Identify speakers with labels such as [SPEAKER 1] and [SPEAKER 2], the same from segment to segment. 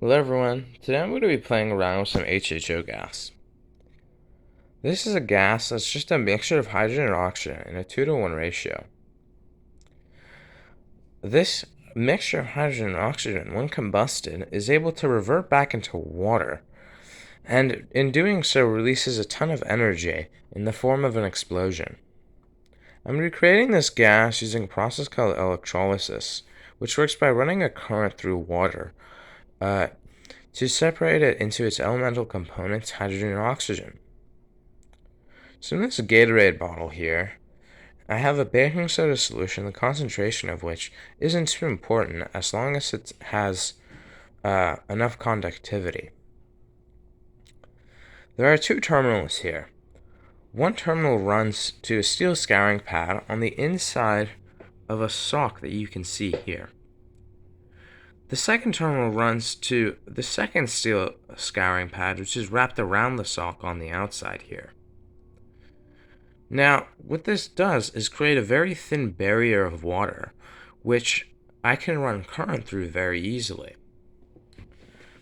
[SPEAKER 1] Hello everyone, today I'm going to be playing around with some HHO gas. This is a gas that's just a mixture of hydrogen and oxygen in a 2-to-1 ratio. This mixture of hydrogen and oxygen, when combusted, is able to revert back into water, and in doing so releases a ton of energy in the form of an explosion. I'm recreating this gas using a process called electrolysis, which works by running a current through water, to separate it into its elemental components, hydrogen and oxygen. So in this Gatorade bottle here, I have a baking soda solution, the concentration of which isn't too important as long as it has enough conductivity. There are two terminals here. One terminal runs to a steel scouring pad on the inside of a sock that you can see here. The second terminal runs to the second steel scouring pad, which is wrapped around the sock on the outside here. Now, what this does is create a very thin barrier of water, which I can run current through very easily.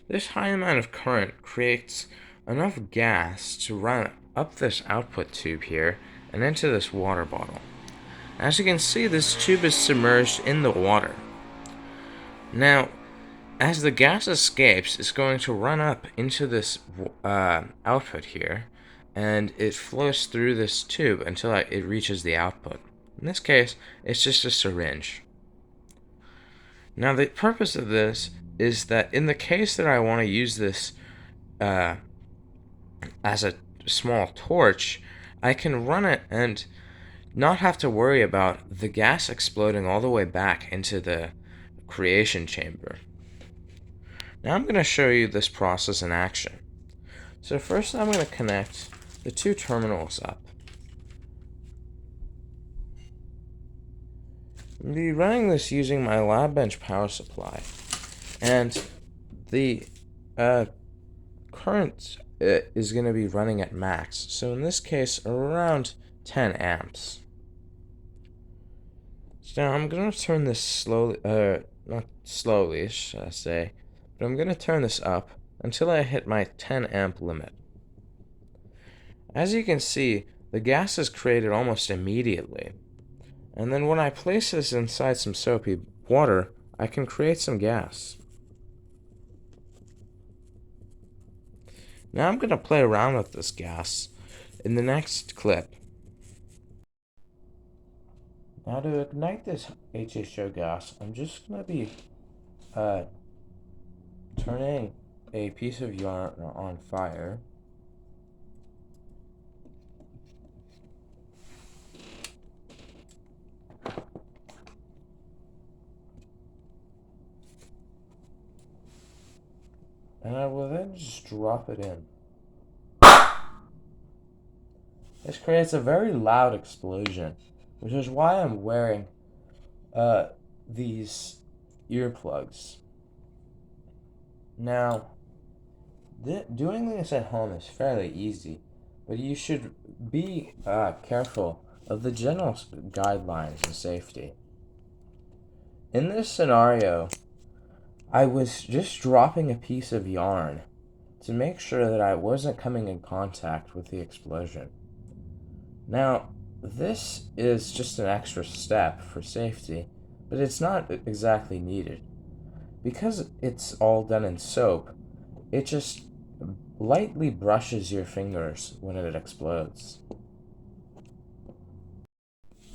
[SPEAKER 1] This high amount of current creates enough gas to run up this output tube here and into this water bottle. As you can see, this tube is submerged in the water. Now, as the gas escapes, it's going to run up into this output here, and it flows through this tube until it reaches the output. In this case, it's just a syringe. Now, the purpose of this is that in the case that I want to use this as a small torch, I can run it and not have to worry about the gas exploding all the way back into the creation chamber. Now I'm going to show you this process in action. So first I'm going to connect the two terminals up. I'm going to be running this using my lab bench power supply. And the current is going to be running at max. So in this case, around 10 amps. So now I'm going to turn this slowly, not slowly, should I say, but I'm going to turn this up until I hit my 10 amp limit. As you can see, the gas is created almost immediately. And then when I place this inside some soapy water, I can create some gas. Now I'm going to play around with this gas in the next clip. Now to ignite this HHO gas, I'm just going to be turning a piece of yarn on fire. And I will then just drop it in. This creates a very loud explosion, which is why I'm wearing these earplugs. Now, doing this at home is fairly easy, but you should be careful of the general guidelines and safety. In this scenario, I was just dropping a piece of yarn to make sure that I wasn't coming in contact with the explosion. Now, this is just an extra step for safety, but it's not exactly needed. Because it's all done in soap, it just lightly brushes your fingers when it explodes.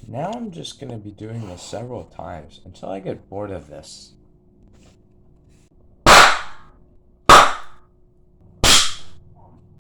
[SPEAKER 1] Now I'm just going to be doing this several times until I get bored of this.